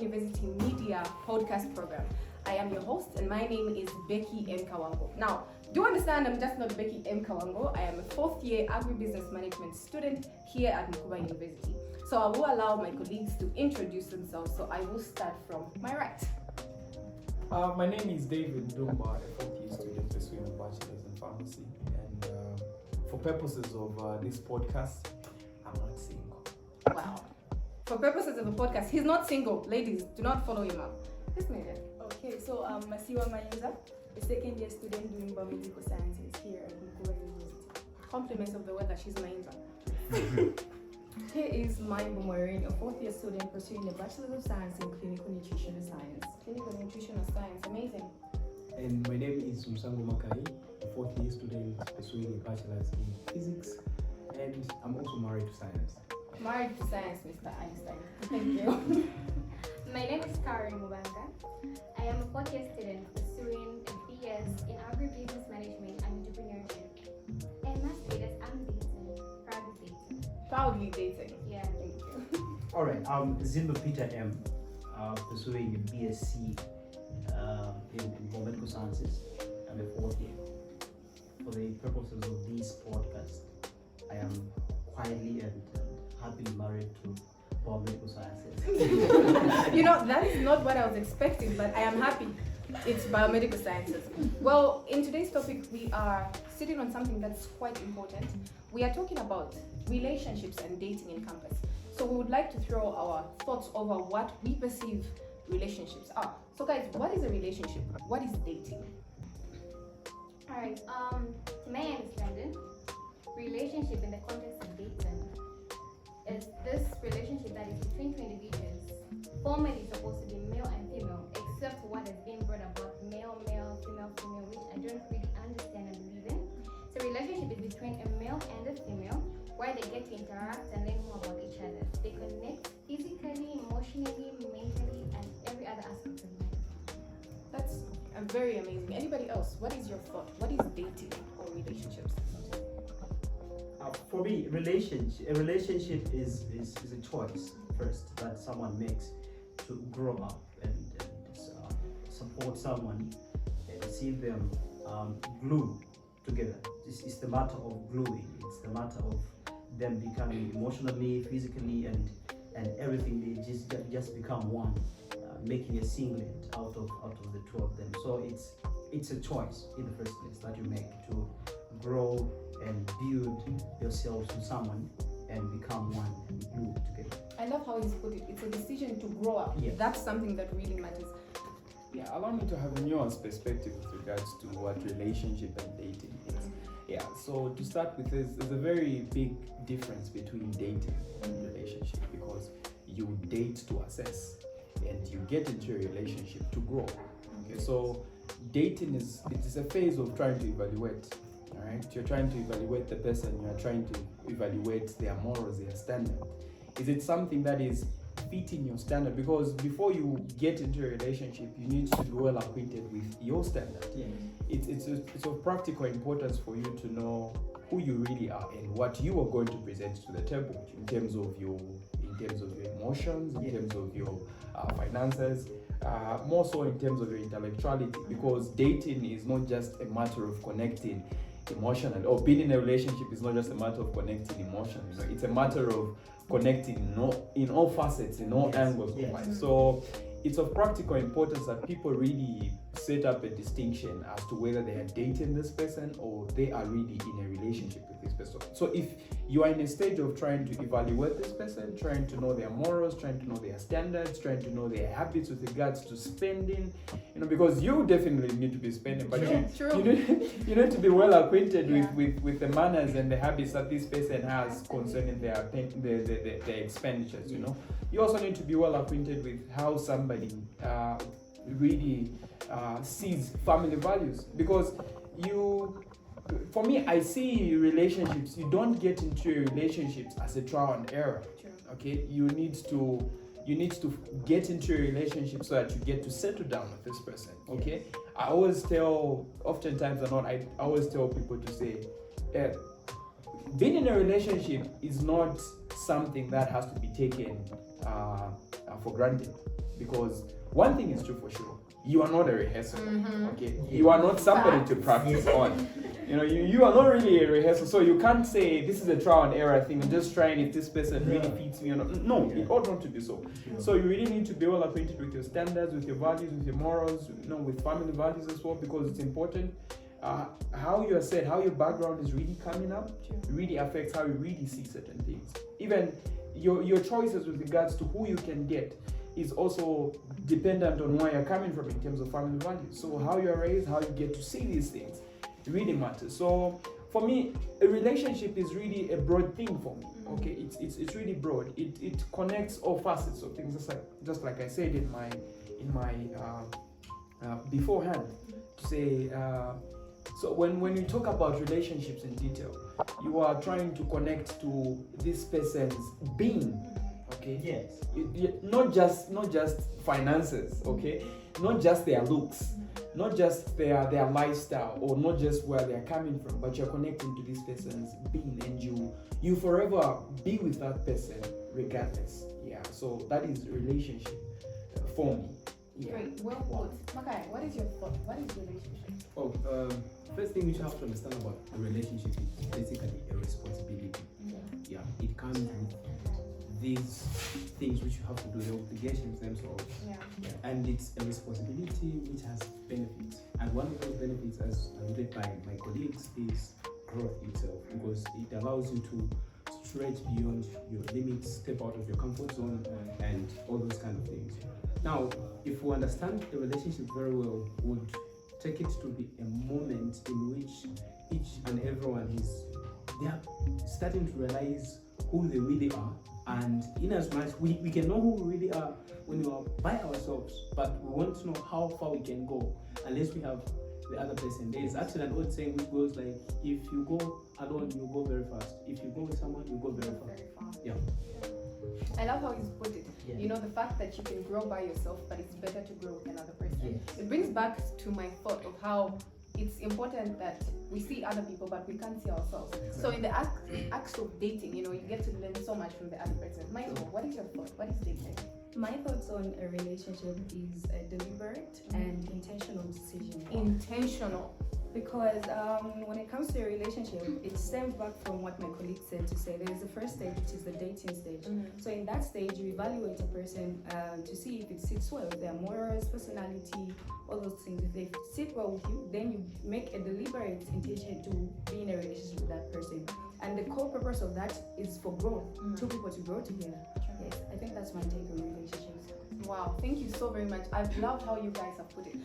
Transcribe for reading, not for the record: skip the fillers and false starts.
University Media Podcast program. I am your host and my name is Becky M. Kawango. Now, do understand I'm just not Becky M. Kawango. I am a fourth year agribusiness management student here at Mukuba University. So I will allow my colleagues to introduce themselves. So I will start from my right. My name is David Dumba, a fourth year student pursuing a bachelor's in pharmacy. And for purposes of this podcast, I'm not single. Wow. For purposes of the podcast, he's not single. Ladies, do not follow him up. Yes, Megan. Okay, so I'm Masiwa Mayuza, a second year student doing biomedical sciences here at Mukuba University. Compliments of the weather, she's Mainza. Here is Maimbo Maureen, a fourth year student pursuing a Bachelor of Science in Clinical Nutritional Science. Clinical Nutritional Science, amazing. And my name is Musango Makai, a fourth year student pursuing a bachelor's in physics, and I'm also married to science. Married to science, Mr. Einstein. Thank you. My name is Karen Mubanga. I am a fourth year student pursuing a BS in agribusiness management and entrepreneurship. And my status, I'm dating, proudly dating. Proudly dating. Yeah. Thank you. Alright, I'm Zimba Peter M, pursuing a BSc in biomedical sciences. I'm a fourth year. For the purposes of this podcast, I am quietly and happily married to biomedical sciences. You know, that is not what I was expecting, but I am happy. It's biomedical sciences. Well, in today's topic, we are sitting on something that's quite important. We are talking about relationships and dating in campus. So we would like to throw our thoughts over what we perceive relationships are. So guys, what is a relationship? What is dating? Alright, to my understanding, relationship in the context of dating is this relationship that is between two individuals, formerly supposed to be male and female, except what has been brought about male, female, which I don't really understand and believe in. So relationship is between a male and a female, where they get to interact and learn more about each other. They connect physically, emotionally, mentally, and every other aspect of life. That's very amazing. Anybody else? What is your thought? What is dating or relationships? For me, a relationship is a choice first that someone makes to grow up and support someone and see them glue together. It's the matter of gluing. It's the matter of them becoming emotionally, physically, and everything. They just become one, making a singlet out of the two of them. So it's a choice in the first place that you make to grow and build yourselves with someone and become one and glue together. I love how he's put it. It's a decision to grow up. Yes. That's something that really matters. Yeah, allow me to have a nuanced perspective with regards to what relationship and dating is. Yeah, so to start with, there's a very big difference between dating and relationship, because you date to assess and you get into a relationship to grow. Okay, so dating is a phase of trying to evaluate. All right, you're trying to evaluate the person. You're trying to evaluate their morals, their standard. Is it something that is fitting your standard? Because before you get into a relationship, you need to be well acquainted with your standard. Yes. It's of practical importance for you to know who you really are and what you are going to present to the table in terms of your emotions, in terms of your finances, more so in terms of your intellectuality. Because dating is not just a matter of connecting emotionally, or being in a relationship is not just a matter of connecting emotionally. It's a matter of connecting in all facets, in all angles of life. So it's of practical importance that people really set up a distinction as to whether they are dating this person or they are really in a relationship with this person. So if you are in a stage of trying to evaluate this person, trying to know their morals, trying to know their standards, trying to know their habits with regards to spending, because you definitely need to be spending, but you need to be well acquainted with the manners and the habits that this person has concerning their expenditures. You also need to be well acquainted with how somebody really sees family values, because for me, I see relationships, you don't get into relationships as a trial and error. Okay, you need to get into a relationship so that you get to settle down with this person. Okay, I always tell people to say, being in a relationship is not something that has to be taken for granted, because one thing is true for sure: you are not a rehearsal. Okay, Yeah. you are not somebody to practice on. You know, you are not really a rehearsal, so you can't say this is a trial and error thing. I'm just trying if this person really fits me or not. No, it ought not to be so. So you really need to be well acquainted with your standards, with your values, with your morals, with family values as well, because it's important. How you are said, how your background is really coming up, really affects how you really see certain things. Even your choices with regards to who you can get is also dependent on where you're coming from in terms of family values. So how you're raised, how you get to see these things, really matters. So for me, a relationship is really a broad thing for me. Okay, it's really broad. It connects all facets of things, just like I said in my beforehand, to say. So when you talk about relationships in detail, you are trying to connect to this person's being. Okay. Yes. Not just finances. Okay. Not just their looks. Not just their lifestyle, or not just where they're coming from, but you're connecting to this person's being, and you forever be with that person regardless. Yeah. So that is relationship for me. Yeah. Great, well put. Makai, what is your thought? What is relationship? Oh, first thing which you have to understand about a relationship is basically a responsibility. Yeah, it comes with these things which you have to do, the obligations themselves. Yeah. And it's a responsibility which has benefits. And one of those benefits, as alluded by my colleagues, is growth itself, because it allows you to stretch beyond your limits, step out of your comfort zone, and all those kind of things. Now, if we understand the relationship very well, we would take it to be a moment in which each and everyone they are starting to realize who they really are, and in as much we can know who we really are when we are by ourselves, but we want to know how far we can go unless we have the other person. There is actually an old saying which goes like, if you go alone, you go very fast. If you go with someone, you go very fast. Yeah. I love how he's put it. Yeah. You know, the fact that you can grow by yourself, but it's better to grow with another person. Yes. It brings back to my thought of how it's important that we see other people, but we can't see ourselves. So in the acts of dating, you get to learn so much from the other person. Michael, what is your thought? What is dating? My thoughts on a relationship is a deliberate and intentional decision. Intentional. Because when it comes to a relationship, it stems back from what my colleague said, to say there is the first stage, which is the dating stage. So in that stage, you evaluate a person to see if it sits well with their morals, personality, all those things. If they sit well with you, then you make a deliberate intention to be in a relationship with that person. And the core purpose of that is for growth, two people to grow together. Yes, I think that's my take on relationships. Wow, thank you so very much. I've loved how you guys have put it.